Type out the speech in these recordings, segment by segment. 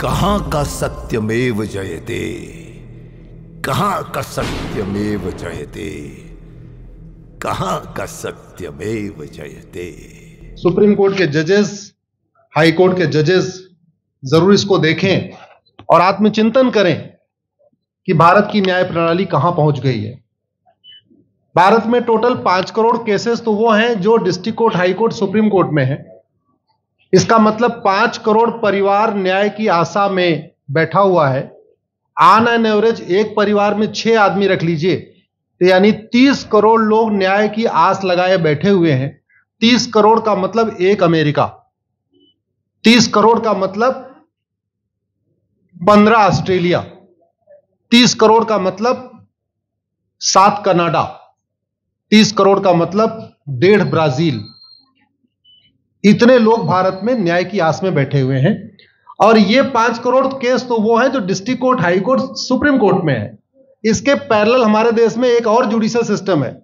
कहां का सत्यमेव जयते, कहां का सत्यमेव जयते, कहां का सत्यमेव जयते। सुप्रीम कोर्ट के जजेस, हाई कोर्ट के जजेस जरूर इसको देखें और आत्मचिंतन करें कि भारत की न्याय प्रणाली कहां पहुंच गई है। भारत में टोटल 5 करोड़ केसेस तो वो हैं जो district court, high court, supreme court में है। इसका मतलब 5 करोड़ परिवार न्याय की आशा में बैठा हुआ है। ऑन एन एवरेज एक परिवार में 6 आदमी रख लीजिए, तो यानी 30 करोड़ लोग न्याय की आस लगाए बैठे हुए हैं। 30 करोड़ का मतलब एक अमेरिका, 30 करोड़ का मतलब 15 ऑस्ट्रेलिया, 30 करोड़ का मतलब 7 कनाडा, 30 करोड़ का मतलब 1.5 ब्राजील। इतने लोग भारत में न्याय की आस में बैठे हुए हैं। और ये 5 करोड़ केस तो वो हैं जो district court, high court, supreme court में है। इसके पैरेलल हमारे देश में एक और जुडिशियल सिस्टम है,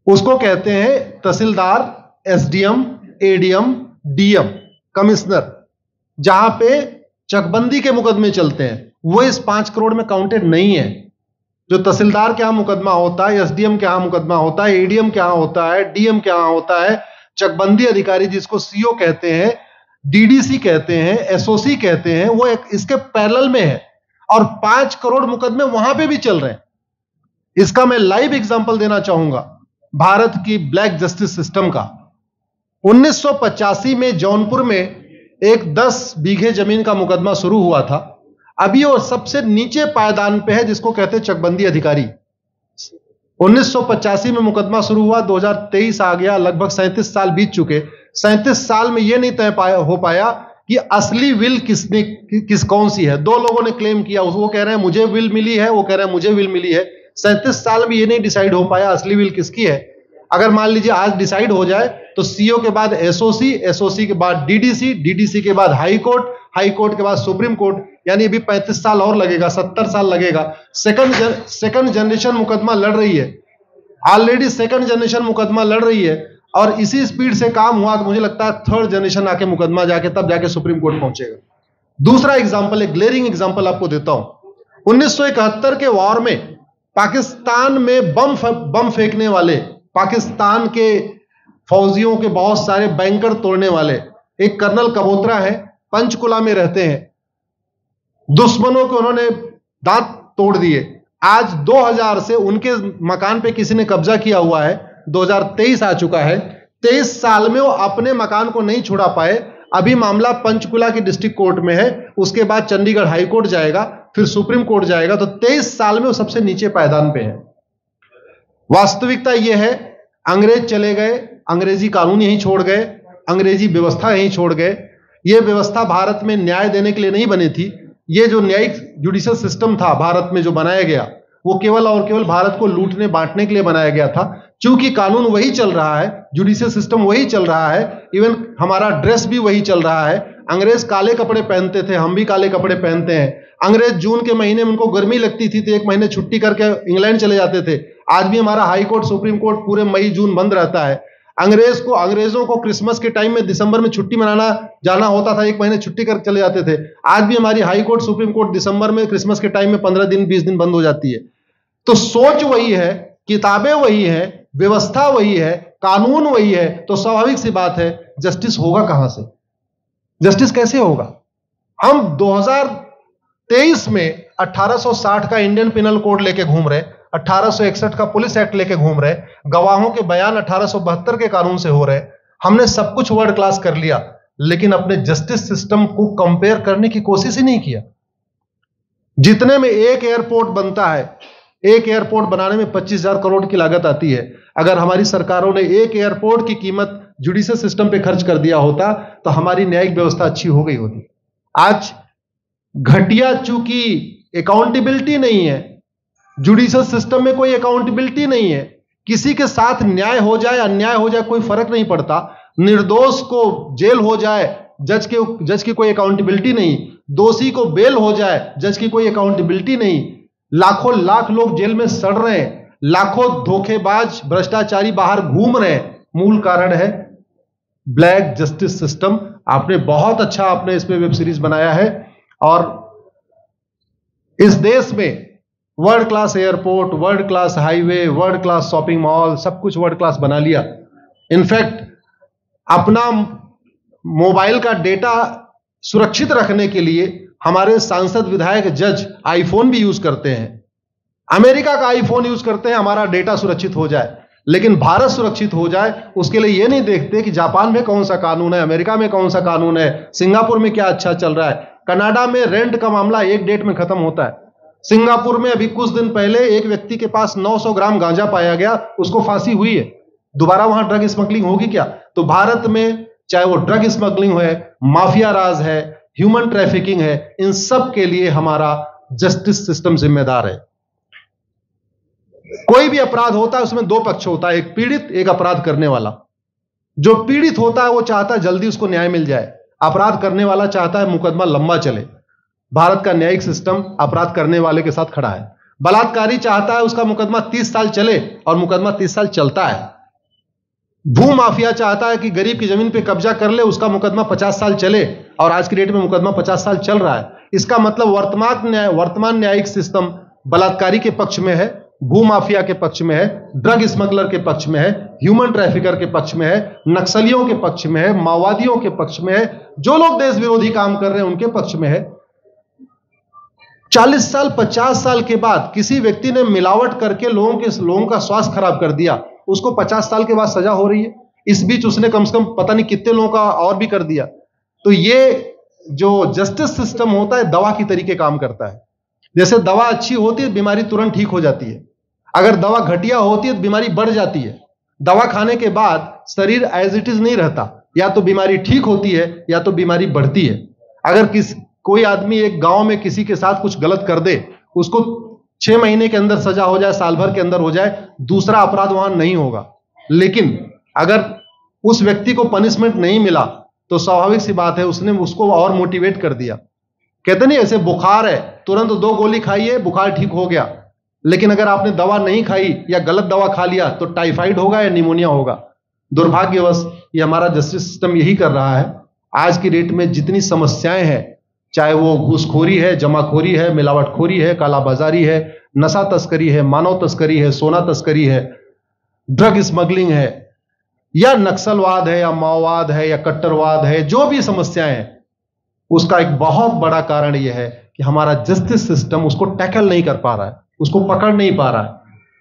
उसको कहते हैं तहसीलदार, एसडीएम, एडीएम, डीएम, कमिश्नर, जहां पे चकबंदी के मुकदमे चलते हैं। वो इस 5 करोड़ में काउंटेड नहीं है। जो तहसीलदार के यहां मुकदमा होता है, एसडीएम के यहां मुकदमा होता है, एडीएम के यहां होता है, डीएम के यहां होता है, चकबंदी अधिकारी जिसको सीओ कहते हैं, डीडीसी कहते हैं, एसओसी कहते हैं, वो एक इसके पैरेलल में है। और 5 करोड़ मुकदमे वहां पे भी चल रहे हैं। इसका मैं लाइव एग्जांपल देना चाहूंगा भारत की ब्लैक जस्टिस सिस्टम का। 1985 में जौनपुर में एक 10 बीघे जमीन का मुकदमा शुरू हुआ था। अभी वो सबसे नीचे पायदान पे है, जिसको कहते हैं चकबंदी अधिकारी। 1985 में मुकदमा शुरू हुआ, 2023 आ गया, लगभग 37 साल बीत चुके। 37 साल में यह नहीं तय हो पाया कि असली विल कौन सी है। 2 लोगों ने क्लेम किया, वो कह रहे हैं मुझे विल मिली है, वो कह रहे हैं मुझे विल मिली है। 37 साल में यह नहीं डिसाइड हो पाया असली विल किसकी है। अगर मान लीजिए आज डिसाइड हो जाए तो सीओ के बाद एसओसी, एसओसी के बाद डीडीसी, डीडीसी के बाद हाई कोर्ट, हाई कोर्ट के बाद सुप्रीम कोर्ट, यानी अभी 35 साल और लगेगा, 70 साल लगेगा। सेकंड जनरेशन मुकदमा लड़ रही है, ऑलरेडी सेकंड जनरेशन मुकदमा लड़ रही है। और इसी स्पीड से काम हुआ तो मुझे लगता है 3rd जनरेशन आके मुकदमा जाके तब जाके सुप्रीम कोर्ट पहुंचेगा। दूसरा एग्जांपल, एक ग्लेरिंग एग्जांपल आपको देता हूं। 1971 के वॉर में पाकिस्तान में बम फेंकने वाले, पाकिस्तान के फौजियों के बहुत सारे बैंकर तोड़ने वाले एक कर्नल कबोत्रा है, पंचकुला में रहते हैं। दुश्मनों के उन्होंने दांत तोड़ दिए। आज 2000 से उनके मकान पे किसी ने कब्जा किया हुआ है। 2023 आ चुका है, 23 साल में वो अपने मकान को नहीं छुड़ा पाए। अभी मामला पंचकुला की डिस्ट्रिक्ट कोर्ट में है, उसके बाद चंडीगढ़ हाई कोर्ट जाएगा, फिर सुप्रीम कोर्ट जाएगा। तो 23 साल में वो सबसे नीचे पायदान पे है। वास्तविकता यह है, अंग्रेज चले गए, अंग्रेजी कानून यहीं छोड़ गए, अंग्रेजी व्यवस्था यहीं छोड़ गए। यह व्यवस्था भारत में न्याय देने के लिए नहीं बनी थी। यह जो न्यायिक जुडिशियल सिस्टम था भारत में जो बनाया गया, वो केवल और केवल भारत को लूटने बांटने के लिए बनाया गया था। क्योंकि कानून वही चल रहा है, जुडिशियल सिस्टम वही चल रहा है, इवन हमारा ड्रेस भी वही चल रहा है। अंग्रेज काले कपड़े पहनते थे, हम भी काले कपड़े पहनते हैं। अंग्रेज जून के महीने में उनको गर्मी लगती थी तो 1 महीने छुट्टी करके इंग्लैंड चले जाते थे। आज भी हमारा हाई कोर्ट, सुप्रीम कोर्ट पूरे मई जून बंद रहता है। अंग्रेजों को क्रिसमस के टाइम में दिसंबर में छुट्टी मनाना जाना होता था, 1 महीने छुट्टी कर चले जाते थे। आज भी हमारी हाई कोर्ट, सुप्रीम कोर्ट दिसंबर में, क्रिसमस के टाइम में 15 दिन 20 दिन बंद हो जाती है। तो सोच वही है, किताबें वही है, व्यवस्था वही है, कानून वही है। तो स्वाभाविक सी बात है, जस्टिस होगा कहां से? जस्टिस कैसे होगा? हम 2023 में 1860 का इंडियन पिनल कोड लेके घूम रहे, 1861 का पुलिस एक्ट लेके घूम रहे, गवाहों के बयान 1872 के कानून से हो रहे। हमने सब कुछ वर्ल्ड क्लास कर लिया, लेकिन अपने जस्टिस सिस्टम को कंपेयर करने की कोशिश ही नहीं किया। जितने में एक एयरपोर्ट बनता है, एक एयरपोर्ट बनाने में 25,000 करोड़ की लागत आती है। अगर हमारी सरकारों ने एक एयरपोर्ट की कीमत जुडिशियल सिस्टम पे खर्च कर दिया होता तो हमारी न्यायिक व्यवस्था अच्छी हो गई होती। आज घटिया, चूंकि अकाउंटेबिलिटी नहीं है, जुडिशियल सिस्टम में कोई अकाउंटेबिलिटी नहीं है। किसी के साथ न्याय हो जाए, अन्याय हो जाए, कोई फर्क नहीं पड़ता। निर्दोष को जेल हो जाए, जज की कोई अकाउंटेबिलिटी नहीं। दोषी को बेल हो जाए, जज की कोई अकाउंटेबिलिटी नहीं। लाखों लाख लोग जेल में सड़ रहे हैं, लाखों धोखेबाज भ्रष्टाचारी बाहर घूम रहे हैं। मूल कारण है ब्लैक जस्टिस सिस्टम। आपने बहुत अच्छा, आपने इसमें वेब सीरीज बनाया है। और इस देश में world class airport, world class highway, world class shopping mall, सब कुछ वर्ल्ड क्लास बना लिया। इनफैक्ट अपना मोबाइल का डेटा सुरक्षित रखने के लिए हमारे सांसद, विधायक, जज आईफोन भी यूज करते हैं। अमेरिका का आईफोन यूज करते हैं हमारा डेटा सुरक्षित हो जाए, लेकिन भारत सुरक्षित हो जाए उसके लिए यह नहीं देखते कि जापान में कौन सा कानून है, अमेरिका में कौन सा कानून है, सिंगापुर में क्या अच्छा चल रहा है। कनाडा में रेंट का मामला एक डेट में खत्म होता है। सिंगापुर में अभी कुछ दिन पहले एक व्यक्ति के पास 900 ग्राम गांजा पाया गया, उसको फांसी हुई है। दोबारा वहां ड्रग स्मगलिंग होगी क्या? तो भारत में चाहे वो ड्रग स्मगलिंग है, माफिया राज है, ह्यूमन ट्रैफिकिंग है, इन सब के लिए हमारा जस्टिस सिस्टम जिम्मेदार है। कोई भी अपराध होता है उसमें दो पक्ष होता है, एक पीड़ित, एक अपराध करने वाला। जो पीड़ित होता है वो चाहता है जल्दी उसको न्याय मिल जाए, अपराध करने वाला चाहता है मुकदमा लंबा चले। भारत का न्यायिक सिस्टम अपराध करने वाले के साथ खड़ा है। बलात्कारी चाहता है उसका मुकदमा 30 साल चले और मुकदमा 30 साल चलता है। भू माफिया चाहता है कि गरीब की जमीन पे कब्जा कर ले, उसका मुकदमा 50 साल चले और आज की डेट में मुकदमा 50 साल चल रहा है। इसका मतलब वर्तमान न्यायिक सिस्टम बलात्कारी के पक्ष में है, भू माफिया के पक्ष में है, ड्रग स्मगलर के पक्ष में है, ह्यूमन ट्रैफिकर के पक्ष में है, नक्सलियों के पक्ष में है, माओवादियों के पक्ष में है, जो लोग देश विरोधी काम कर रहे हैं उनके पक्ष में है। 40 साल 50 साल के बाद किसी व्यक्ति ने मिलावट करके लोगों का स्वास्थ्य खराब कर दिया, उसको 50 साल के बाद सजा हो रही है। इस बीच उसने कम से कम पता नहीं कितने लोगों का और भी कर दिया। तो ये जो जस्टिस सिस्टम होता है दवा की तरीके काम करता है। जैसे दवा अच्छी होती है बीमारी तुरंत ठीक हो जाती है, अगर दवा घटिया होती है तो बीमारी बढ़ जाती है। दवा खाने के बाद शरीर एज इट इज नहीं रहता, या तो बीमारी ठीक होती है या तो बीमारी बढ़ती है। अगर कोई आदमी एक गांव में किसी के साथ कुछ गलत कर दे, उसको 6 महीने के अंदर सजा हो जाए, साल भर के अंदर हो जाए, दूसरा अपराध वहां नहीं होगा। लेकिन अगर उस व्यक्ति को पनिशमेंट नहीं मिला तो स्वाभाविक सी बात है उसने उसको और मोटिवेट कर दिया। कहते नहीं ऐसे बुखार है, तुरंत 2 गोली खाइए बुखार ठीक हो गया, लेकिन अगर आपने दवा नहीं खाई या गलत दवा खा लिया तो टाइफाइड होगा या निमोनिया होगा। दुर्भाग्यवश ये हमारा जस्टिस सिस्टम यही कर रहा है। आज की डेट में जितनी समस्याएं हैं, चाहे वो घूसखोरी है, जमाखोरी है, मिलावटखोरी है, कालाबाजारी है, नशा तस्करी है, मानव तस्करी है, सोना तस्करी है, ड्रग स्मगलिंग है, या नक्सलवाद है, या माओवाद है, या कट्टरवाद है, जो भी समस्याएं हैं, उसका एक बहुत बड़ा कारण यह है कि हमारा जस्टिस सिस्टम उसको टैकल नहीं कर पा रहा है, उसको पकड़ नहीं पा रहा है,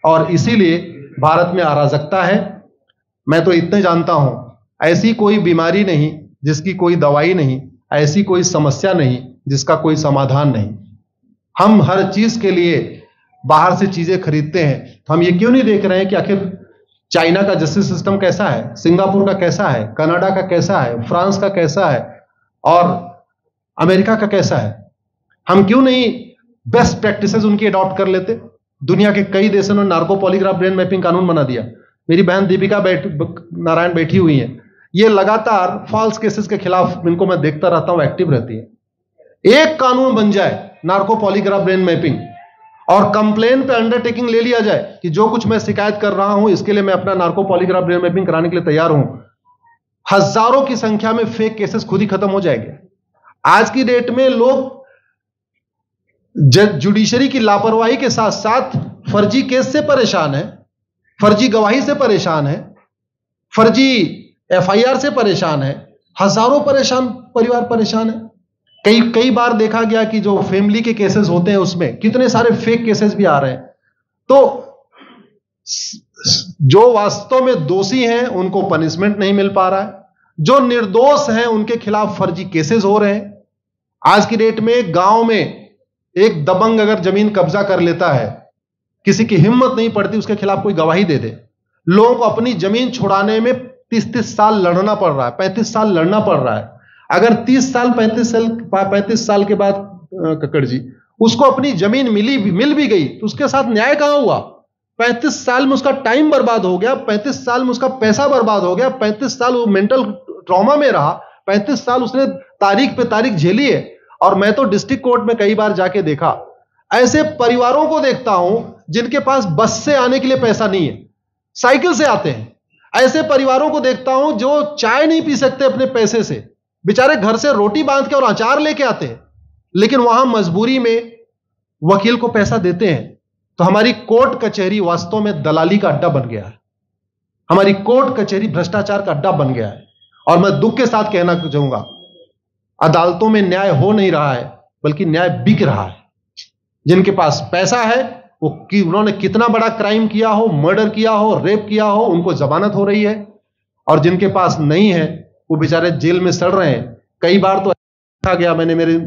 और इसीलिए भारत में अराजकता है। मैं तो इतने जानता हूं, ऐसी कोई बीमारी नहीं जिसकी कोई दवाई नहीं, ऐसी कोई समस्या नहीं जिसका कोई समाधान नहीं। हम हर चीज के लिए बाहर से चीजें खरीदते हैं, तो हम ये क्यों नहीं देख रहे हैं कि आखिर चाइना का जस्टिस सिस्टम कैसा है, सिंगापुर का कैसा है, कनाडा का कैसा है, फ्रांस का कैसा है और अमेरिका का कैसा है। हम क्यों नहीं बेस्ट प्रैक्टिसेस उनकी अडॉप्ट कर लेते। दुनिया के कई देशों ने नार्को पॉलीग्राफ ब्रेन मैपिंग कानून बना दिया। मेरी बहन दीपिका नारायण बैठी हुई है, ये लगातार फॉल्स केसेस के खिलाफ, इनको मैं देखता रहता हूं, एक्टिव रहती है। एक कानून बन जाए नार्को पॉलीग्राफ ब्रेन मैपिंग और कंप्लेन पे अंडरटेकिंग ले लिया जाए कि जो कुछ मैं शिकायत कर रहा हूं इसके लिए मैं अपना नार्को पॉलीग्राफ ब्रेन मैपिंग कराने के लिए तैयार हूं, हजारों की संख्या में फेक केसेस खुद ही खत्म हो जाएंगे। आज की डेट में लोग जुडिशरी की लापरवाही के साथ साथ फर्जी केस से परेशान है, फर्जी गवाही से परेशान है, फर्जी एफआईआर से परेशान है, हजारों परिवार परेशान है। कई बार देखा गया कि जो फैमिली के केसेस होते हैं उसमें कितने सारे फेक केसेस भी आ रहे हैं। तो जो वास्तव में दोषी हैं उनको पनिशमेंट नहीं मिल पा रहा है, जो निर्दोष हैं उनके खिलाफ फर्जी केसेस हो रहे हैं। आज की डेट में गांव में एक दबंग अगर जमीन कब्जा कर लेता है, किसी की हिम्मत नहीं पड़ती उसके खिलाफ कोई गवाही दे दे। लोगों को अपनी जमीन छुड़ाने में 30 साल लड़ना पड़ रहा है, 35 साल लड़ना पड़ रहा है। अगर 30 साल 35 साल के बाद कक्कड़ जी उसको अपनी जमीन मिल भी गई तो उसके साथ न्याय कहां हुआ? 35 साल में उसका टाइम बर्बाद हो गया, 35 साल में उसका पैसा बर्बाद हो गया, 35 साल वो मेंटल ट्रॉमा में रहा, 35 साल उसने तारीख पे तारीख झेली है। और मैं तो डिस्ट्रिक्ट कोर्ट में कई बार जाके देखा, ऐसे परिवारों को देखता हूं जिनके पास बस से आने के लिए पैसा नहीं है, साइकिल से आते हैं। ऐसे परिवारों को देखता हूं जो चाय नहीं पी सकते अपने पैसे से, बेचारे घर से रोटी बांध के और अचार लेके आते हैं, लेकिन वहां मजबूरी में वकील को पैसा देते हैं। तो हमारी कोर्ट कचहरी वास्तव में दलाली का अड्डा बन गया है। हमारी कोर्ट कचहरी भ्रष्टाचार का अड्डा बन गया है। और मैं दुख के साथ कहना चाहूंगा, अदालतों में न्याय हो नहीं रहा है, बल्कि न्याय बिक रहा है। जिनके पास पैसा है, वो उन्होंने कितना बड़ा क्राइम किया हो, मर्डर किया हो, रेप किया हो, उनको जमानत हो रही है। और जिनके पास नहीं है, वो बेचारे जेल में सड़ रहे हैं। कई बार तो देखा गया, मैंने मेरे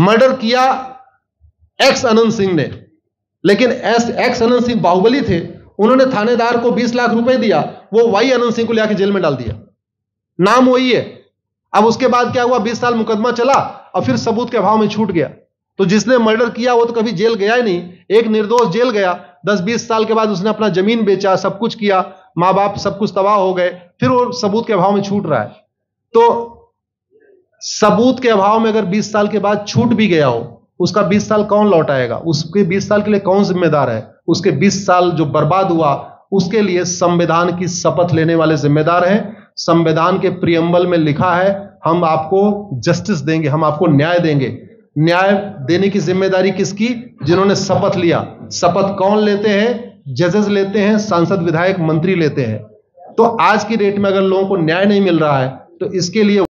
मर्डर किया एक्स अनंत सिंह ने, लेकिन एक्स अनंत सिंह बाहुबली थे, उन्होंने थानेदार को 20 लाख रुपए दिया, वो वाई अनंत सिंह को लेकर जेल में डाल दिया। नाम वही है। अब उसके बाद क्या हुआ, 20 साल मुकदमा चला और फिर सबूत के अभाव में छूट गया। तो जिसने मर्डर किया वो तो कभी जेल गया ही नहीं। एक निर्दोष जेल गया, 10-20 साल के बाद उसने अपना जमीन बेचा, सब कुछ किया, मां बाप सब कुछ तबाह हो गए, फिर वो सबूत के अभाव में छूट रहा है। तो सबूत के अभाव में अगर 20 साल के बाद छूट भी गया हो, उसका 20 साल कौन लौटाएगा? उसके 20 साल के लिए कौन जिम्मेदार है? उसके 20 साल जो बर्बाद हुआ, उसके लिए संविधान की शपथ लेने वाले जिम्मेदार हैं। संविधान के प्रियम्बल में लिखा है, हम आपको जस्टिस देंगे, हम आपको न्याय देंगे। न्याय देने की जिम्मेदारी किसकी? जिन्होंने शपथ लिया। शपथ कौन लेते हैं? जजेस लेते हैं, सांसद, विधायक, मंत्री लेते हैं। तो आज की डेट में अगर लोगों को न्याय नहीं मिल रहा है, तो इसके लिए